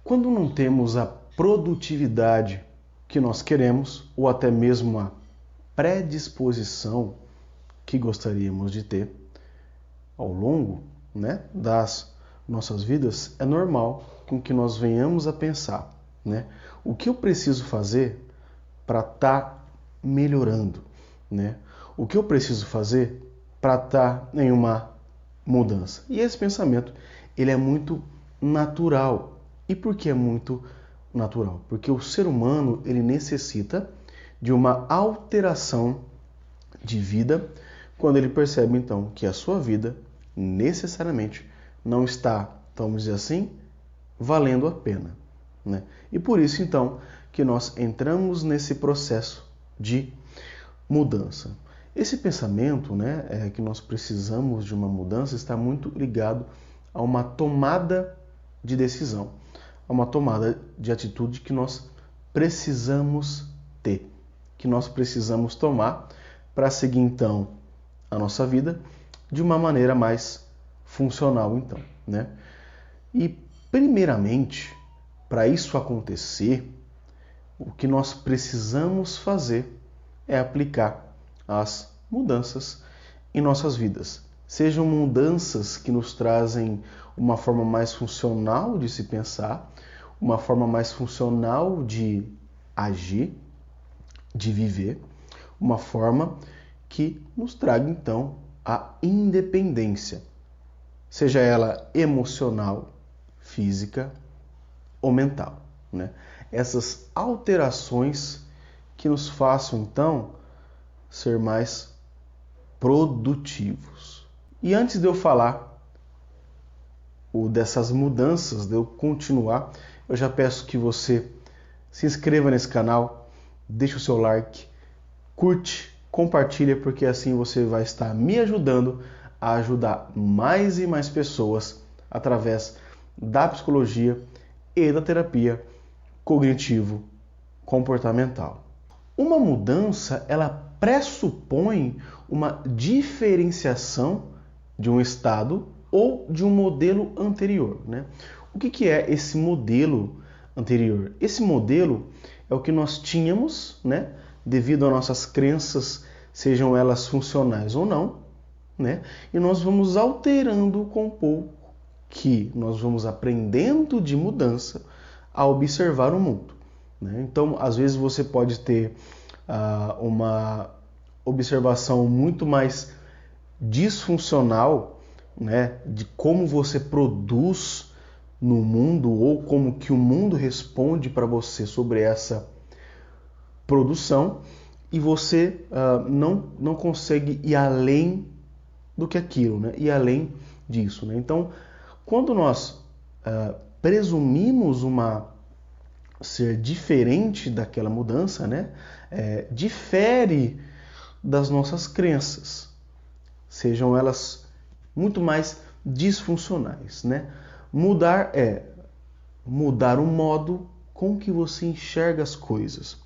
Quando não temos a produtividade que nós queremos, ou até mesmo a predisposição que gostaríamos de ter ao longo, das nossas vidas, é normal com que nós venhamos a pensar, o que eu preciso fazer para estar melhorando, o que eu preciso fazer para estar em uma mudança. E esse pensamento, ele é muito natural. E por que é muito natural? Porque o ser humano, ele necessita de uma alteração de vida quando ele percebe, então, que a sua vida necessariamente não está, vamos dizer assim, valendo a pena. E por isso, então, que nós entramos nesse processo de mudança. Esse pensamento, que nós precisamos de uma mudança, está muito ligado a uma tomada de decisão, a uma tomada de atitude que nós precisamos ter, que nós precisamos tomar para seguir, então, a nossa vida de uma maneira mais funcional, então, E, primeiramente, para isso acontecer, o que nós precisamos fazer é aplicar as mudanças em nossas vidas. Sejam mudanças que nos trazem uma forma mais funcional de se pensar, uma forma mais funcional de agir, de viver, uma forma que nos traga, então, a independência, seja ela emocional, física ou mental. Essas alterações que nos façam, então, ser mais produtivos. E antes de eu falar dessas mudanças, de eu continuar, eu já peço que você se inscreva nesse canal, deixe o seu like, curte, compartilha, porque assim você vai estar me ajudando a ajudar mais e mais pessoas através da psicologia e da terapia cognitivo-comportamental. Uma mudança, ela pressupõe uma diferenciação de um estado ou de um modelo anterior. O que é esse modelo anterior? Esse modelo é o que nós tínhamos, devido às nossas crenças, sejam elas funcionais ou não, e nós vamos alterando com o pouco que nós vamos aprendendo de mudança a observar o mundo. Então, às vezes você pode ter uma observação muito mais disfuncional, de como você produz no mundo ou como que o mundo responde para você sobre essa produção, e você não consegue ir além do que aquilo, ir além disso. Então, quando nós presumimos ser diferente daquela mudança, difere das nossas crenças, sejam elas muito mais disfuncionais. Mudar é mudar o modo com que você enxerga as coisas,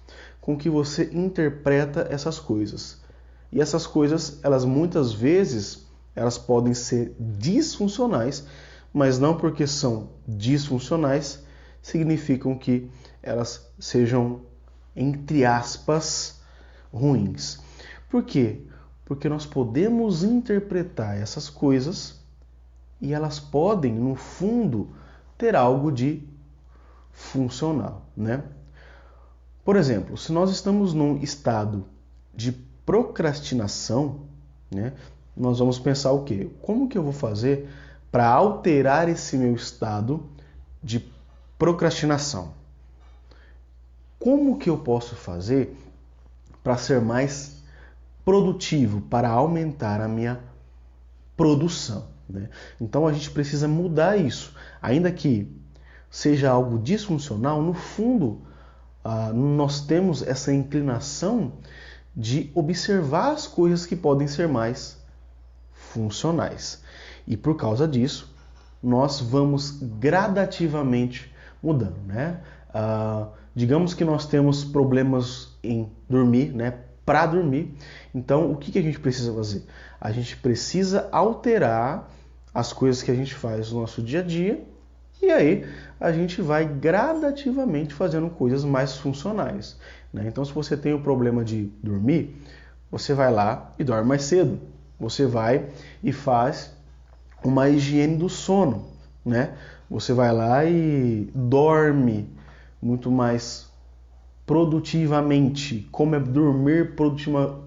com que você interpreta essas coisas. E essas coisas, elas muitas vezes, elas podem ser disfuncionais, mas não porque são disfuncionais, significam que elas sejam, entre aspas, ruins. Por quê? Porque nós podemos interpretar essas coisas e elas podem, no fundo, ter algo de funcional. Por exemplo, se nós estamos num estado de procrastinação, nós vamos pensar o quê? Como que eu vou fazer para alterar esse meu estado de procrastinação? Como que eu posso fazer para ser mais produtivo, para aumentar a minha produção? Então a gente precisa mudar isso. Ainda que seja algo disfuncional, no fundo nós temos essa inclinação de observar as coisas que podem ser mais funcionais. E por causa disso, nós vamos gradativamente mudando. Digamos que nós temos problemas em dormir, para dormir. Então, o que a gente precisa fazer? A gente precisa alterar as coisas que a gente faz no nosso dia a dia E aí a gente vai gradativamente fazendo coisas mais funcionais, né? Então, se você tem o problema de dormir, você vai lá e dorme mais cedo. Você vai e faz uma higiene do sono, né? Você vai lá e dorme muito mais produtivamente. Como é dormir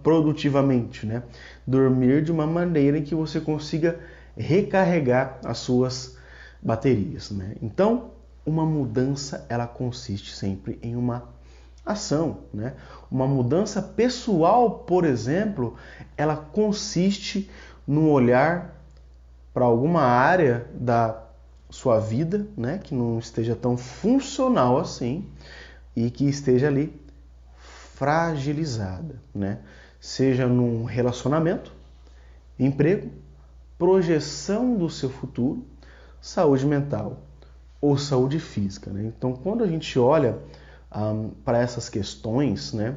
produtivamente, né? Dormir de uma maneira em que você consiga recarregar as suas baterias, né? Então, uma mudança, ela consiste sempre em uma ação, né? Uma mudança pessoal, por exemplo, ela consiste no olhar para alguma área da sua vida, né, que não esteja tão funcional assim e que esteja ali fragilizada, né? Seja num relacionamento, emprego, projeção do seu futuro, saúde mental ou saúde física, né? Então, quando a gente olha para essas questões, né,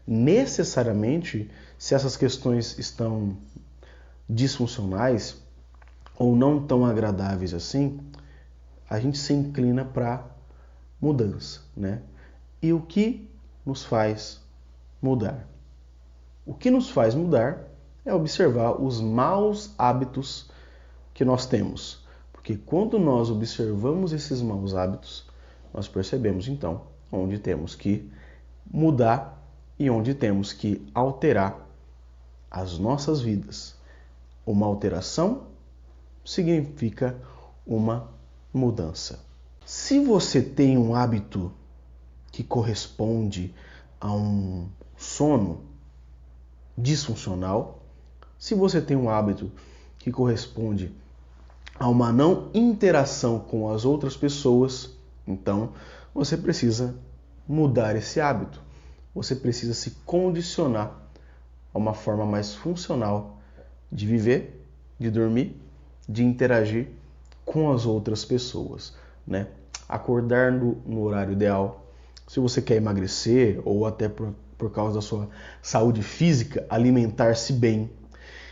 necessariamente, se essas questões estão disfuncionais ou não tão agradáveis assim, a gente se inclina para mudança, né? E o que nos faz mudar? O que nos faz mudar é observar os maus hábitos que nós temos. Porque quando nós observamos esses maus hábitos, nós percebemos então onde temos que mudar e onde temos que alterar as nossas vidas. Uma alteração significa uma mudança. Se você tem um hábito que corresponde a um sono disfuncional, se você tem um hábito que corresponde a uma não interação com as outras pessoas, então você precisa mudar esse hábito. Você precisa se condicionar a uma forma mais funcional de viver, de dormir, de interagir com as outras pessoas, né? Acordar no horário ideal. Se você quer emagrecer ou até por causa da sua saúde física, alimentar-se bem,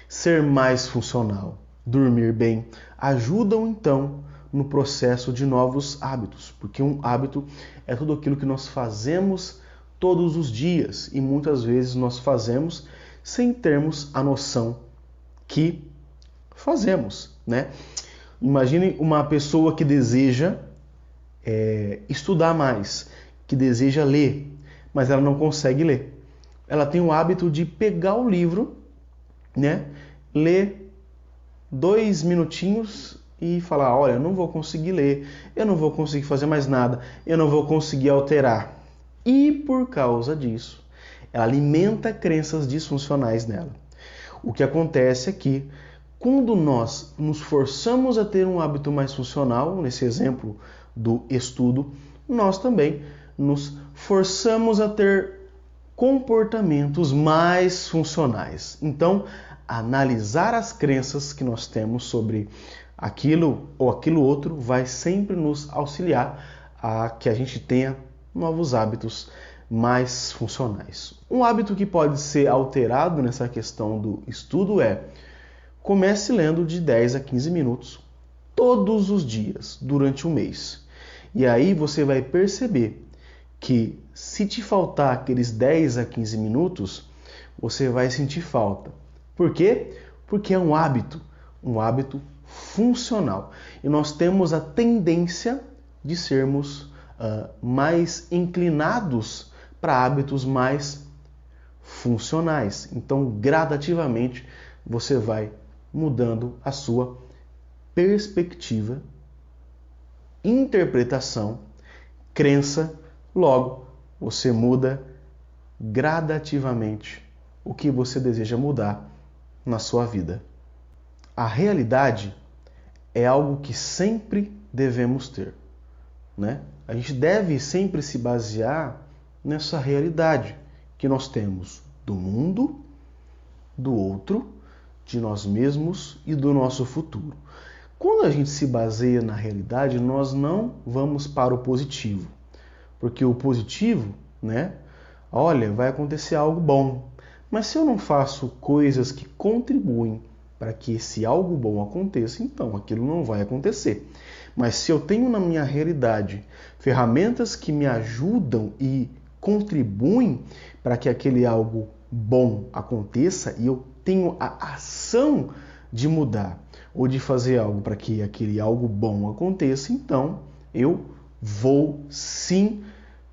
ser mais funcional, dormir bem, ajudam então no processo de novos hábitos, porque um hábito é tudo aquilo que nós fazemos todos os dias e muitas vezes nós fazemos sem termos a noção que fazemos, né? Imagine uma pessoa que deseja estudar mais, que deseja ler, mas ela não consegue ler. Ela tem o hábito de pegar o livro, né, ler 2 minutinhos e falar, olha, eu não vou conseguir ler, eu não vou conseguir fazer mais nada, eu não vou conseguir alterar. E por causa disso, ela alimenta crenças disfuncionais nela. O que acontece é que quando nós nos forçamos a ter um hábito mais funcional, nesse exemplo do estudo, nós também nos forçamos a ter comportamentos mais funcionais. Então, analisar as crenças que nós temos sobre aquilo ou aquilo outro vai sempre nos auxiliar a que a gente tenha novos hábitos mais funcionais. Um hábito que pode ser alterado nessa questão do estudo é: comece lendo de 10 a 15 minutos todos os dias durante um mês. E aí você vai perceber que se te faltar aqueles 10 a 15 minutos, você vai sentir falta. Por quê? Porque é um hábito funcional. E nós temos a tendência de sermos mais inclinados para hábitos mais funcionais. Então, gradativamente, você vai mudando a sua perspectiva, interpretação, crença, logo você muda gradativamente o que você deseja mudar na sua vida. A realidade é algo que sempre devemos ter, né? A gente deve sempre se basear nessa realidade que nós temos do mundo, do outro, de nós mesmos e do nosso futuro. Quando a gente se baseia na realidade, nós não vamos para o positivo. Porque o positivo, né? Olha, vai acontecer algo bom. Mas se eu não faço coisas que contribuem para que esse algo bom aconteça, então aquilo não vai acontecer. Mas se eu tenho na minha realidade ferramentas que me ajudam e contribuem para que aquele algo bom aconteça e eu tenho a ação de mudar ou de fazer algo para que aquele algo bom aconteça, então eu vou sim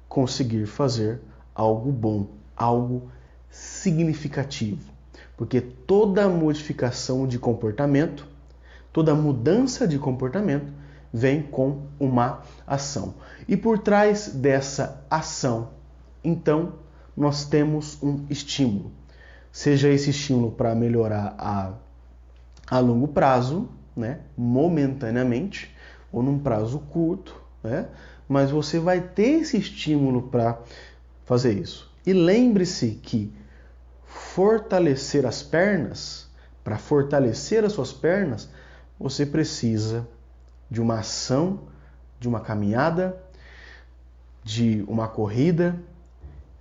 conseguir fazer algo bom, algo significativo. Porque toda modificação de comportamento, toda mudança de comportamento vem com uma ação. E por trás dessa ação, então, nós temos um estímulo. Seja esse estímulo para melhorar a longo prazo, né, momentaneamente, ou num prazo curto, né, mas você vai ter esse estímulo para fazer isso. E lembre-se que fortalecer as pernas, para fortalecer as suas pernas, você precisa de uma ação, de uma caminhada, de uma corrida.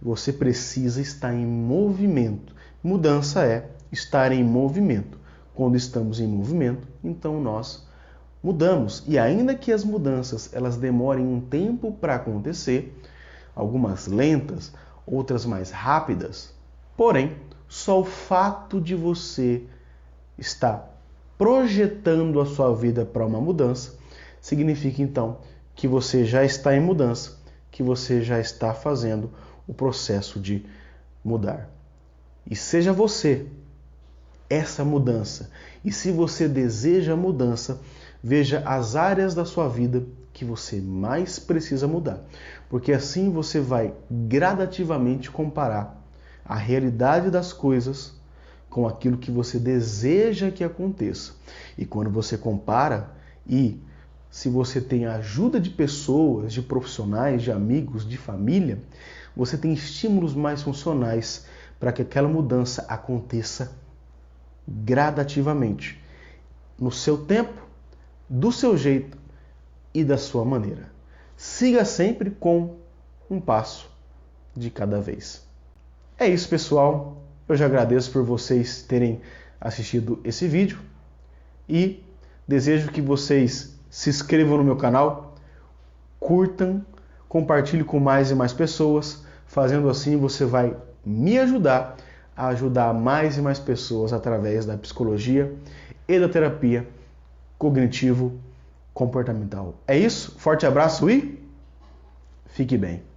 Você precisa estar em movimento. Mudança é estar em movimento. Quando estamos em movimento, então nós mudamos. E ainda que as mudanças elas demorem um tempo para acontecer, algumas lentas, outras mais rápidas, porém, só o fato de você estar projetando a sua vida para uma mudança significa então que você já está em mudança, que você já está fazendo o processo de mudar. E seja você essa mudança. E se você deseja mudança, veja as áreas da sua vida que você mais precisa mudar. Porque assim você vai gradativamente comparar a realidade das coisas com aquilo que você deseja que aconteça. E quando você compara e se você tem a ajuda de pessoas, de profissionais, de amigos, de família, você tem estímulos mais funcionais para que aquela mudança aconteça gradativamente, no seu tempo, do seu jeito e da sua maneira. Siga sempre com um passo de cada vez. É isso, pessoal. Eu já agradeço por vocês terem assistido esse vídeo e desejo que vocês se inscrevam no meu canal, curtam, compartilhem com mais e mais pessoas. Fazendo assim, você vai me ajudar a ajudar mais e mais pessoas através da psicologia e da terapia cognitivo-comportamental. É isso, forte abraço e fique bem.